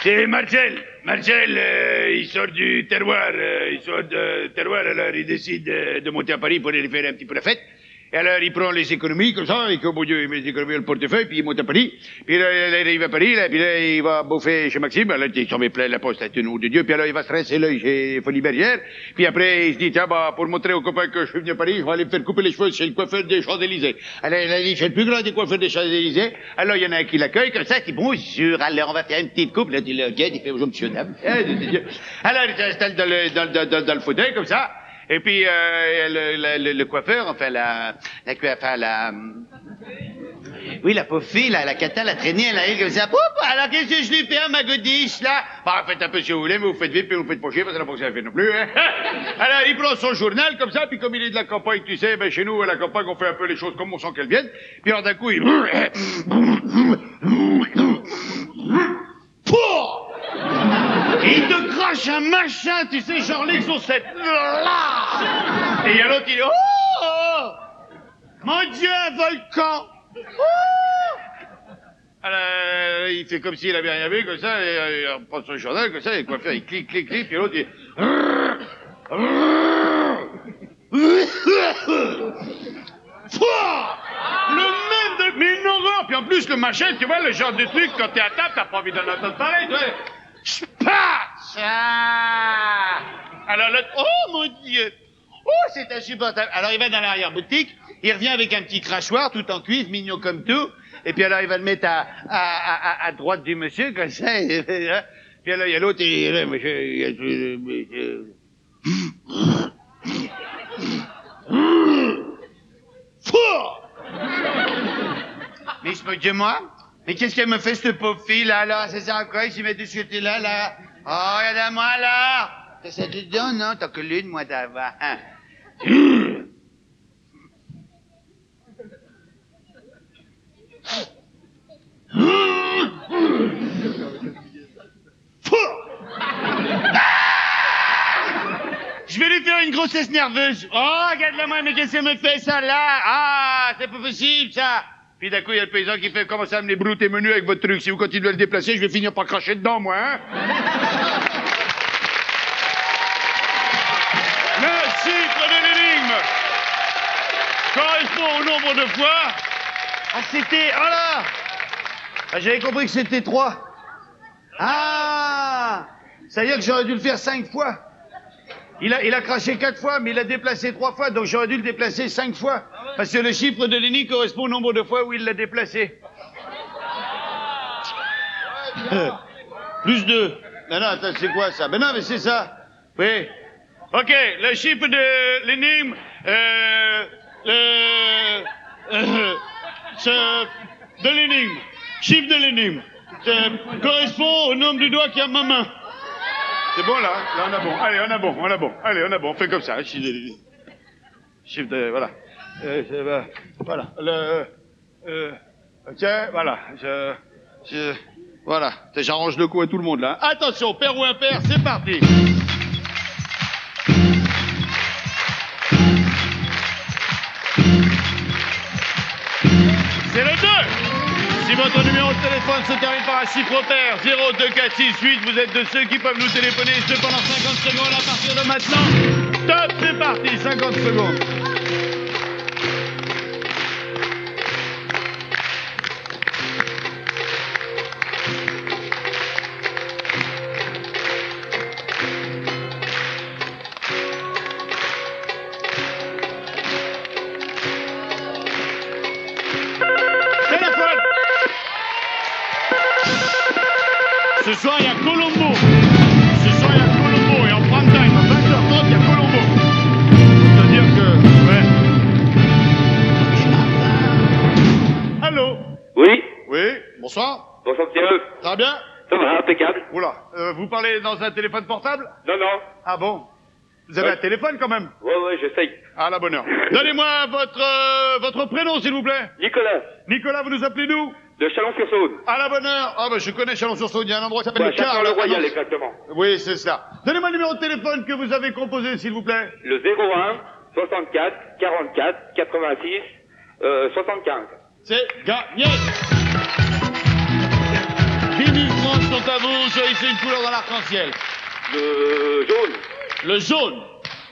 C'est Marcel. Marcel, il sort du terroir. Alors il décide de monter à Paris pour aller faire un petit peu la fête. Et alors, il prend les économies, comme ça, et que, bon Dieu, il met les économies dans le portefeuille, puis il monte à Paris. Puis là, il arrive à Paris, là, puis là, il va bouffer chez Maxime. Alors, il s'en met plein la poste, à nom de Dieu. Puis alors, il va se rincer l'œil chez Folie Bergère. Puis après, il se dit, tiens, bah, pour montrer aux copains que je suis venu à Paris, je vais aller me faire couper les cheveux chez le coiffeur des Champs-Élysées. Alors, il a dit, c'est le plus grand des coiffeurs des Champs-Élysées. Alors, il y en a un qui l'accueille, comme ça, il dit, bonjour, alors, on va faire une petite coupe. Là, il le regarde, il fait, bonjour, monsieur, dame. Alors, il s'installe dans le fauteuil, comme ça. Et puis, le coiffeur, enfin, oui, la pauvre fille, là, la cata, la traînée, elle arrive comme ça. Poup, alors, qu'est-ce que je lui fais, ma godiche, là? Bah, faites un peu ce que vous voulez, mais vous faites vite, puis vous faites pas chier, parce que la fonction, elle fait non plus, hein. Alors, il prend son journal, comme ça, puis comme il est de la campagne, tu sais, ben, chez nous, à la campagne, on fait un peu les choses comme on sent qu'elles viennent. Puis, alors, d'un coup, il... Et il te crache un machin, tu sais, genre l'exocète. Et il y a l'autre, il dit, oh, mon Dieu, un volcan. Oh. Alors, il fait comme s'il avait rien vu, comme ça, et il prend son journal, comme ça, et quoi faire, il clique, puis l'autre, il... Le même de... Mais une horreur. Puis en plus, le machin, tu vois, le genre de truc, quand t'es à table, t'as pas envie d'en entendre parler, tu vois. Spaatch! Alors l'autre, oh mon Dieu! Oh, c'est insupportable. Alors il va dans l'arrière-boutique, il revient avec un petit crachoir, tout en cuivre, mignon comme tout, et puis alors il va le mettre à droite du monsieur, comme ça, et, puis alors il y a l'autre, et là, monsieur... Mais je me dis, moi, mais qu'est-ce qu'elle me fait, cette pauvre fille, là, ça sert à quoi, il s'y met de ce côté-là, là? Oh, regarde-moi, là! T'as ça dedans, non? T'as que l'une, moi, d'avant. Hein? Je vais lui faire une grossesse nerveuse. Oh, regarde-la, moi, mais qu'est-ce qu'elle me fait, ça, là? Ah, c'est pas possible, ça! Puis d'un coup, il y a le paysan qui fait, commencer à me les brouter menus avec votre truc. Si vous continuez à le déplacer, je vais finir par cracher dedans, moi, hein? Le chiffre de l'énigme correspond au nombre de fois. Ah, c'était... Oh là! Ah, j'avais compris que c'était 3. Ah! Ça veut dire que j'aurais dû le faire 5 fois. Il a craché 4 fois, mais il a déplacé 3 fois, donc j'aurais dû le déplacer 5 fois. Parce que le chiffre de l'énigme correspond au nombre de fois où il l'a déplacé. Plus 2. Non, non, attends, c'est quoi ça? Ben non, mais c'est ça. Oui. OK, le chiffre de l'énigme, de l'énigme, chiffre de l'énigme, correspond au nombre de doigts qu'il y a à ma main. C'est bon, là? Là, on a bon. Allez, on a bon. Allez, on a bon. On fait comme ça. Chiffre de... Voilà. Voilà. Tiens, voilà. Voilà. J'arrange le coup à tout le monde, là. Attention, pair ou impair, c'est parti. C'est le 2. Si votre numéro de téléphone se termine par un chiffre pair, 0, 2, 4, 6, 8, vous êtes de ceux qui peuvent nous téléphoner pendant 50 secondes à partir de maintenant. Top, c'est parti, 50 secondes. Ce soir, il y a Colombo. Et en prime time, à 20h30, il y a Colombo. C'est-à-dire que... Ouais. Allô? Oui? Oui, bonsoir. Bonsoir, monsieur. Ça va bien? Ça va, impeccable. Oula, vous parlez dans un téléphone portable? Non, non. Ah bon? Vous avez un téléphone, quand même? Ouais, j'essaye. À la bonne heure. Donnez-moi votre prénom, s'il vous plaît. Nicolas, Nicolas, vous nous appelez d'où? de Chalon-sur-Saône. À la bonne heure. Ah, bah, je connais Chalon-sur-Saône. Il y a un endroit qui s'appelle Ouais, le Car. Châtellerault-le-Royal, exactement. Oui, c'est ça. Donnez-moi le numéro de téléphone que vous avez composé, s'il vous plaît. Le 01 64 44 86 75. C'est gagné. 10 000 francs sont à vous. Choisissez une couleur dans l'arc-en-ciel. Le jaune. Le jaune.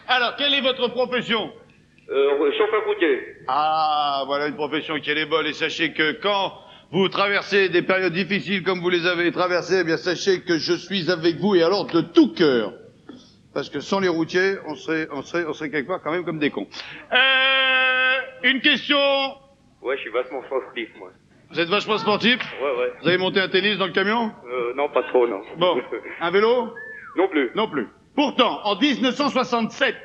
Alors, quelle est votre profession? Chauffeur routier. Ah, voilà une profession qui est bonne. Et sachez que quand vous traversez des périodes difficiles comme vous les avez traversées, eh bien sachez que je suis avec vous et alors de tout cœur. Parce que sans les routiers, on serait quelque part quand même comme des cons. Une question. Ouais, je suis vachement sportif, moi. Vous êtes vachement sportif? Ouais. Vous avez monté un tennis dans le camion? Non, pas trop, non. Bon. Un vélo? Non plus. Non plus. Pourtant, en 1967,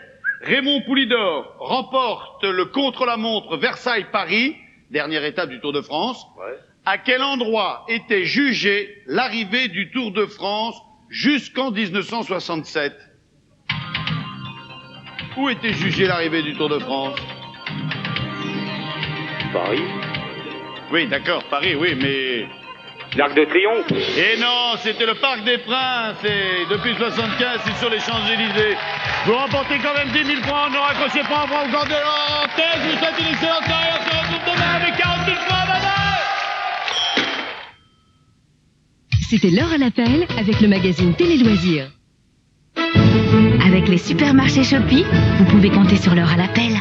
Raymond Poulidor remporte le contre-la-montre Versailles-Paris, dernière étape du Tour de France. Ouais. À quel endroit était jugée l'arrivée du Tour de France jusqu'en 1967? Où était jugée l'arrivée du Tour de France? Paris. Oui, d'accord, Paris, oui, mais... L'Arc de Triomphe. Et non, c'était le Parc des Princes, et depuis 75, c'est sur les Champs-Élysées. Vous remportez quand même 10 000 francs, ne raccrochez pas un bras au corps de l'antenne, je vous souhaite une excellente carrière, on se retrouve demain avec 40 000 francs, bye bye. C'était l'heure à l'appel avec le magazine Télé Loisirs. Avec les supermarchés Shopee, vous pouvez compter sur l'heure à l'appel.